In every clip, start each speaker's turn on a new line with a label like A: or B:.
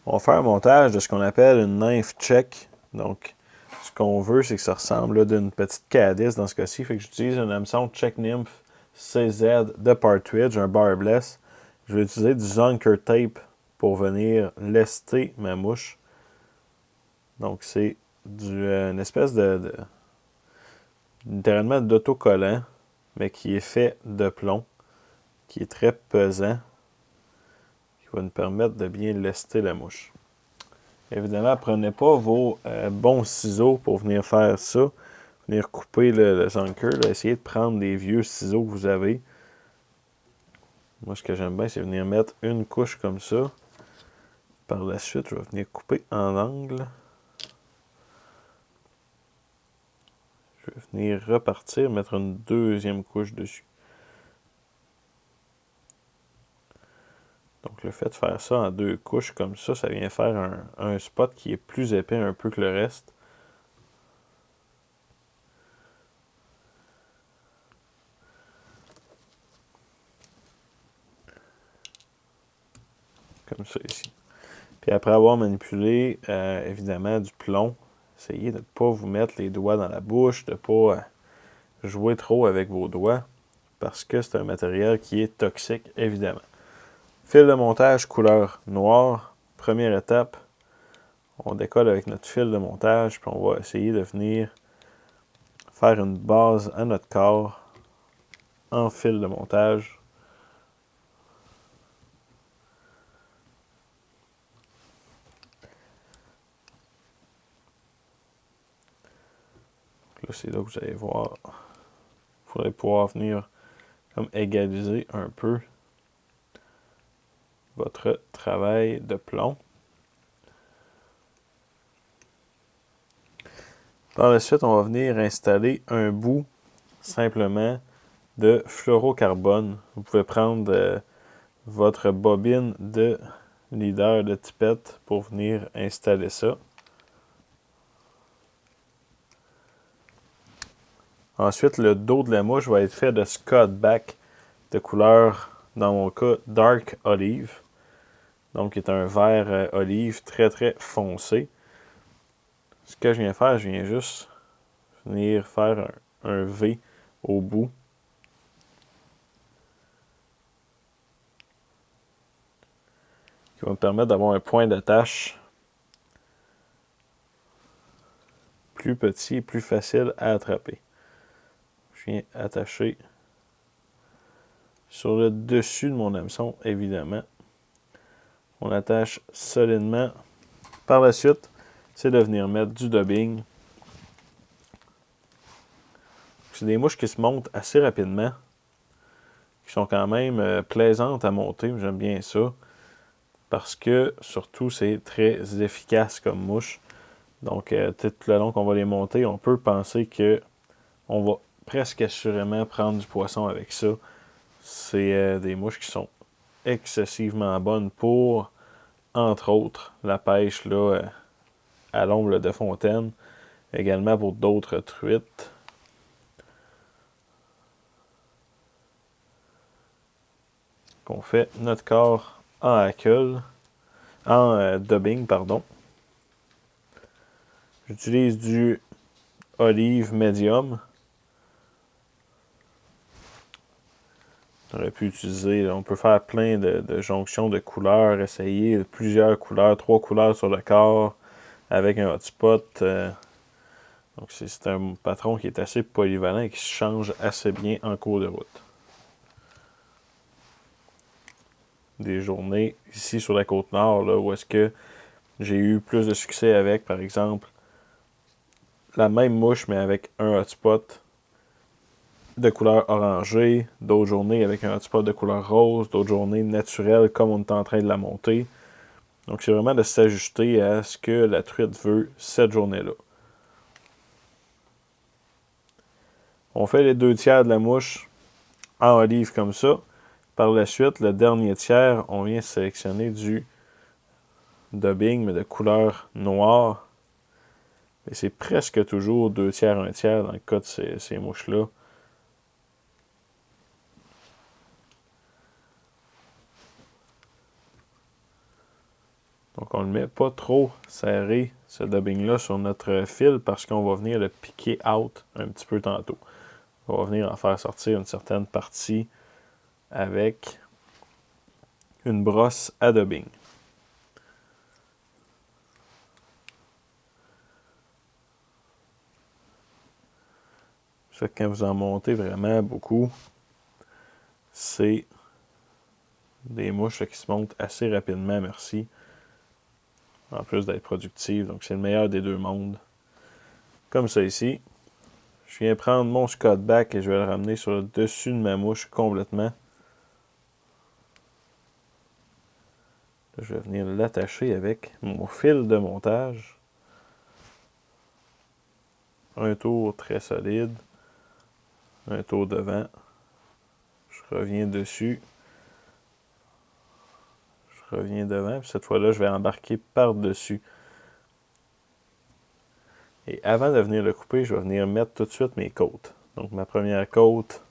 A: On va faire un montage de ce qu'on appelle une nymph check. Donc, ce qu'on veut, c'est que ça ressemble d'une petite Cadiz dans ce cas-ci. Fait que j'utilise un hameçon Check Nymph CZ de Partridge, un barbless. Je vais utiliser du Zonker Tape pour venir lester ma mouche. Donc, c'est une espèce littéralement d'autocollant, mais qui est fait de plomb, qui est très pesant, qui va nous permettre de bien lester la mouche. Évidemment, prenez pas vos bons ciseaux pour venir faire ça, venir couper le Zonker. Essayez de prendre des vieux ciseaux que vous avez. Moi, ce que j'aime bien, c'est venir mettre une couche comme ça. Par la suite, je vais venir couper en angle. Je vais venir repartir, mettre une deuxième couche dessus. Donc, le fait de faire ça en deux couches comme ça vient faire un spot qui est plus épais un peu que le reste. Comme ça ici. Puis après avoir manipulé, évidemment, du plomb, essayez de ne pas vous mettre les doigts dans la bouche, de ne pas jouer trop avec vos doigts, parce que c'est un matériel qui est toxique, évidemment. Fil de montage couleur noire. Première étape, on décolle avec notre fil de montage, puis on va essayer de venir faire une base à notre corps en fil de montage. Là, c'est là que vous allez voir. Il faudrait pouvoir venir comme égaliser un peu votre travail de plomb. Par la suite, on va venir installer un bout simplement de fluorocarbone. Vous pouvez prendre votre bobine de leader de Tipette pour venir installer ça. Ensuite, le dos de la mouche va être fait de Scott Back de couleur, dans mon cas, Dark Olive. Donc, qui est un vert olive très très foncé. Ce que je viens faire, je viens juste venir faire un V au bout. Qui va me permettre d'avoir un point d'attache plus petit et plus facile à attraper. Je viens attacher sur le dessus de mon hameçon, évidemment. On attache solidement. Par la suite, c'est de venir mettre du dubbing. C'est des mouches qui se montent assez rapidement, qui sont quand même plaisantes à monter. J'aime bien ça. Parce que, surtout, c'est très efficace comme mouche. Donc, tout le long qu'on va les monter, on peut penser que on va presque assurément prendre du poisson avec ça. C'est des mouches qui sont excessivement bonnes pour, entre autres, la pêche là, à l'ombre de fontaine. Également pour d'autres truites. Qu'on fait notre corps en hackle, en dubbing, pardon. J'utilise du olive medium. On aurait pu utiliser, on peut faire plein de jonctions de couleurs, essayer plusieurs couleurs, 3 couleurs sur le corps avec un hotspot. Donc c'est un patron qui est assez polyvalent et qui se change assez bien en cours de route. Des journées ici sur la côte nord là, où est-ce que j'ai eu plus de succès avec, par exemple, la même mouche mais avec un hotspot de couleur orangée, d'autres journées avec un hotspot de couleur rose, d'autres journées naturelles comme on est en train de la monter. Donc c'est vraiment de s'ajuster à ce que la truite veut cette journée-là. On fait les 2 tiers de la mouche en olive comme ça. Par la suite, le dernier tiers, on vient sélectionner du dubbing, mais de couleur noire. Et c'est presque toujours 2 tiers, 1 tiers dans le cas de ces mouches-là. Donc on le met pas trop serré, ce dubbing-là, sur notre fil parce qu'on va venir le piquer out un petit peu tantôt. On va venir en faire sortir une certaine partie avec une brosse à dubbing. Ça, quand vous en montez vraiment beaucoup, c'est des mouches qui se montent assez rapidement, merci. En plus d'être productives, donc c'est le meilleur des deux mondes. Comme ça ici. Je viens prendre mon Scott Back et je vais le ramener sur le dessus de ma mouche complètement. Là, je vais venir l'attacher avec mon fil de montage. Un tour très solide. Un tour devant. Je reviens dessus. Je reviens devant. Puis cette fois-là, je vais embarquer par-dessus. Et avant de venir le couper, je vais venir mettre tout de suite mes côtes. Donc ma première côte.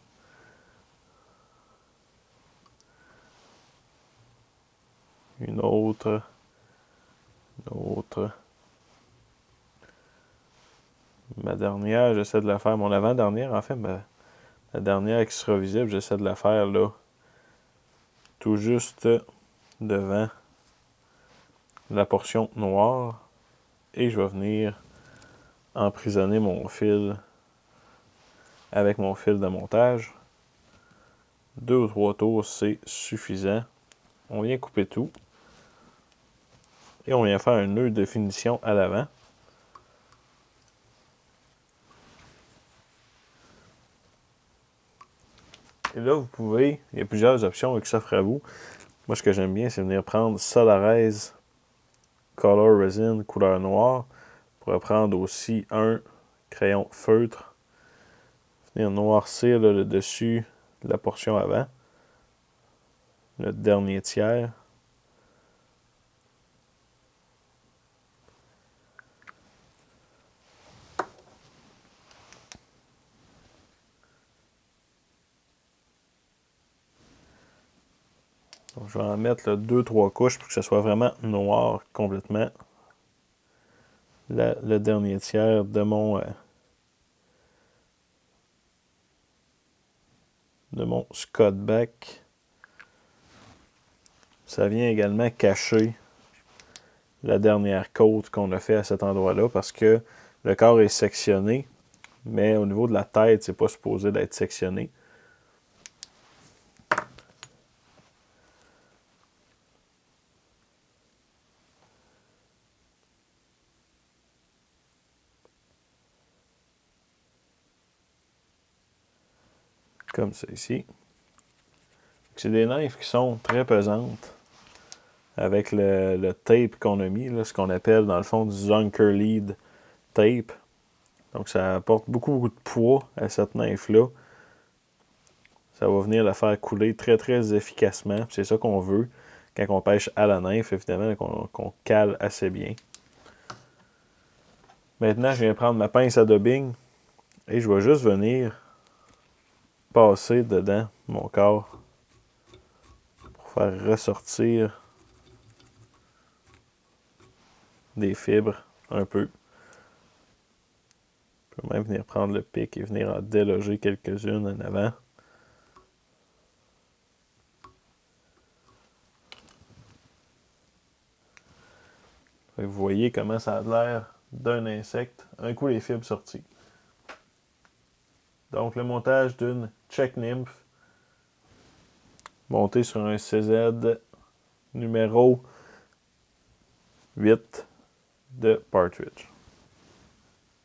A: Une autre. Une autre. Ma dernière, j'essaie de la faire. Mon avant-dernière, en fait, la dernière qui sera visible, j'essaie de la faire là. Tout juste devant la portion noire. Et je vais venir emprisonner mon fil avec mon fil de montage. 2 ou 3 tours, c'est suffisant. On vient couper tout. Et on vient faire un nœud de finition à l'avant. Et là, vous pouvez, il y a plusieurs options qui s'offrent à vous. Moi, ce que j'aime bien, c'est venir prendre Solarise Color Resin couleur noire. On pourrait prendre aussi un crayon feutre. Venir noircir là, le dessus de la portion avant. Le dernier tiers. Donc, je vais en mettre 2-3 couches pour que ce soit vraiment noir complètement. Le dernier tiers de mon Scott Back. Ça vient également cacher la dernière côte qu'on a fait à cet endroit-là parce que le corps est sectionné, mais au niveau de la tête, c'est pas supposé d'être sectionné. Comme ça ici. C'est des knives qui sont très pesantes avec le tape qu'on a mis, là, ce qu'on appelle dans le fond du Zunker Lead tape. Donc ça apporte beaucoup de poids à cette knife-là. Ça va venir la faire couler très très efficacement. C'est ça qu'on veut quand on pêche à la knife, évidemment, qu'on cale assez bien. Maintenant, je viens prendre ma pince à dubbing et je vais juste venir passer dedans mon corps pour faire ressortir des fibres un peu. Je peux même venir prendre le pic et venir en déloger quelques-unes en avant. Vous voyez comment ça a l'air d'un insecte. Un coup, les fibres sorties. Donc, le montage d'une Check Nymph montée sur un CZ numéro 8 de Partridge.